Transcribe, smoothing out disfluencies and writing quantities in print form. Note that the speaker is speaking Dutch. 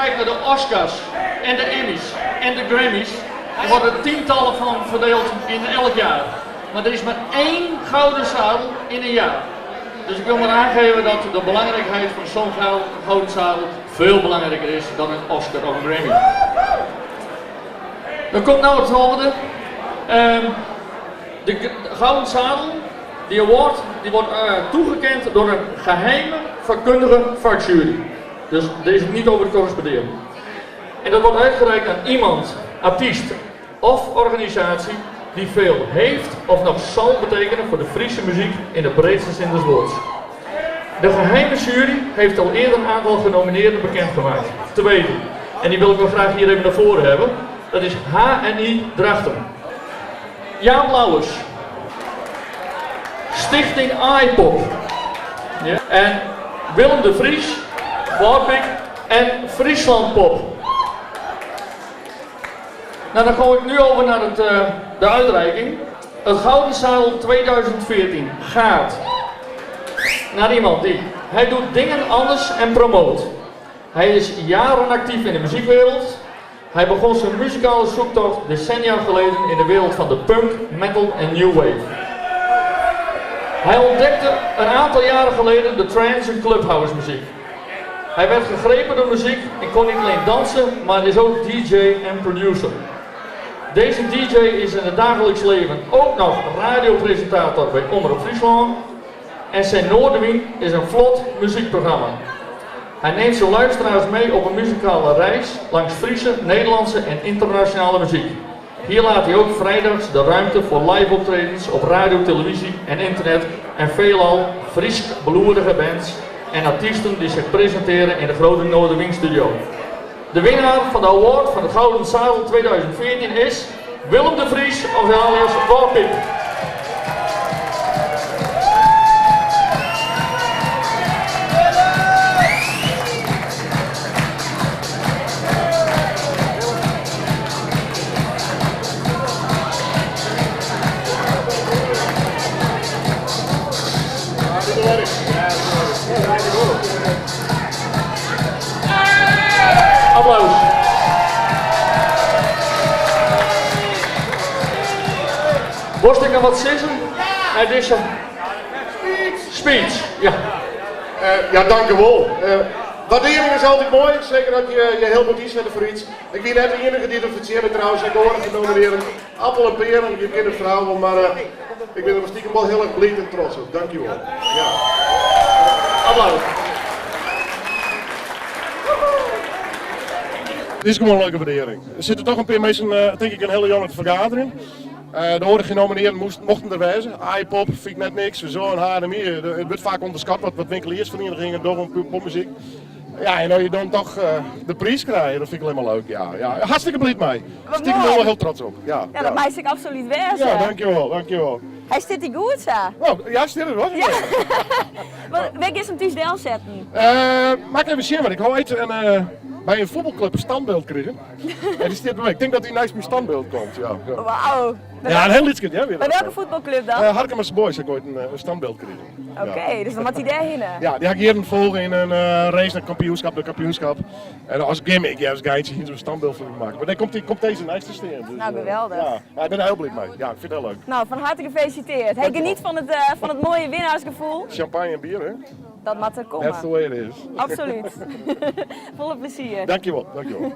kijkt naar de Oscars en de Emmys en de Grammys, er worden tientallen van verdeeld in elk jaar. Maar er is maar 1 gouden zadel in een jaar. Dus ik wil maar aangeven dat de belangrijkheid van zo'n gouden zadel veel belangrijker is dan een Oscar of een Grammy. Dan komt nou het volgende. De gouden zadel, die award, die wordt toegekend door een geheime vakkundige vakjury. Dus deze niet over te corresponderen. En dat wordt uitgereikt aan iemand, artiest of organisatie die veel heeft of nog zal betekenen voor de Friese muziek in de breedste zin des woords. De geheime jury heeft al eerder een aantal genomineerden bekendgemaakt. Te weten. En die wil ik wel graag hier even naar voren hebben. Dat is HNI Drachten, Jaap Lauwers, Stichting iPop, ja. En Willem de Vries, Warpik en Friesland Pop. Nou, dan ga ik nu over naar de uitreiking. Het Gouden Zadel 2014 gaat naar iemand die, hij doet dingen anders en promoot. Hij is jaren actief in de muziekwereld. Hij begon zijn muzikale zoektocht decennia geleden in de wereld van de punk, metal en new wave. Hij ontdekte een aantal jaren geleden de trance en clubhouse muziek. Hij werd gegrepen door muziek en kon niet alleen dansen, maar is ook DJ en producer. Deze DJ is in het dagelijks leven ook nog radiopresentator bij Omroep Friesland en zijn Noorderwien is een vlot muziekprogramma. Hij neemt zijn luisteraars mee op een muzikale reis langs Friese, Nederlandse en internationale muziek. Hier laat hij ook vrijdags de ruimte voor live optredens op radio, televisie en internet en veelal Fries beloerdige bands en artiesten die zich presenteren in de grote Noorderwien studio. De winnaar van de award van het Gouden Zadel 2014 is Willem de Vries, alias Warpik. Applaus. Borst ik nog wat zeggen? Uit deze speech. Ja. Ja, dank u wel. Waardering is altijd mooi, zeker dat je heel goed inzetten voor iets. Ik ben net de enige die het vertseerde trouwens, ik hoor genomineerd. Appel en peren, je kent het verhaal, maar ik ben er stiekem wel heel erg blij en trots op. Dank u wel. Ja. Applaus. Dit is gewoon een leuke waardering. Er zitten toch een paar mensen, denk ik, een hele jonge vergadering. De orde genomineerden mochten er wezen. iPop vind ik net niks, zo een HMI. Het wordt vaak onderschat wat winkeliersverenigingen doen om popmuziek. Ja, en als je dan toch de prijs krijgt, dat vind ik helemaal leuk. Ja, ja. Hartstikke blij mee. Stiekem wel heel trots op. Ja, ja, dat maakt zich absoluut wezen. Ja, dankjewel, dankjewel. Hij zit die goed, zo. Oh, ja, stil het hoor. Ja. Welke is hem thuis deel zetten? Maak even zien, want ik hou ooit bij een voetbalclub een standbeeld krijgen. En die staat bij mij. Ik denk dat hij naast mijn standbeeld komt. Ja, ja. Wauw. Ja, een heel liedje. Ja, weer. Bij welke voetbalclub dan? Harkemers Boys heb ik ooit een standbeeld gekregen. Oké, dus dan moet hij daarheen. Ja, die ga ik hier volgen in een race naar kampioenschap. En als gimmick, ja, als geintje hier zo'n standbeeld voor maken. Maar dan komt deze naast te staan. Dus, nou, geweldig. Ja, ik ben er heel blij mee. Ja, ik vind het heel leuk. Nou, van harte gefeliciteerd. Hij geniet van het mooie winnaarsgevoel. Champagne en bier, hè? Dat moet er komen. That's the way it is. Absoluut. Volle plezier. Dankjewel, dankjewel.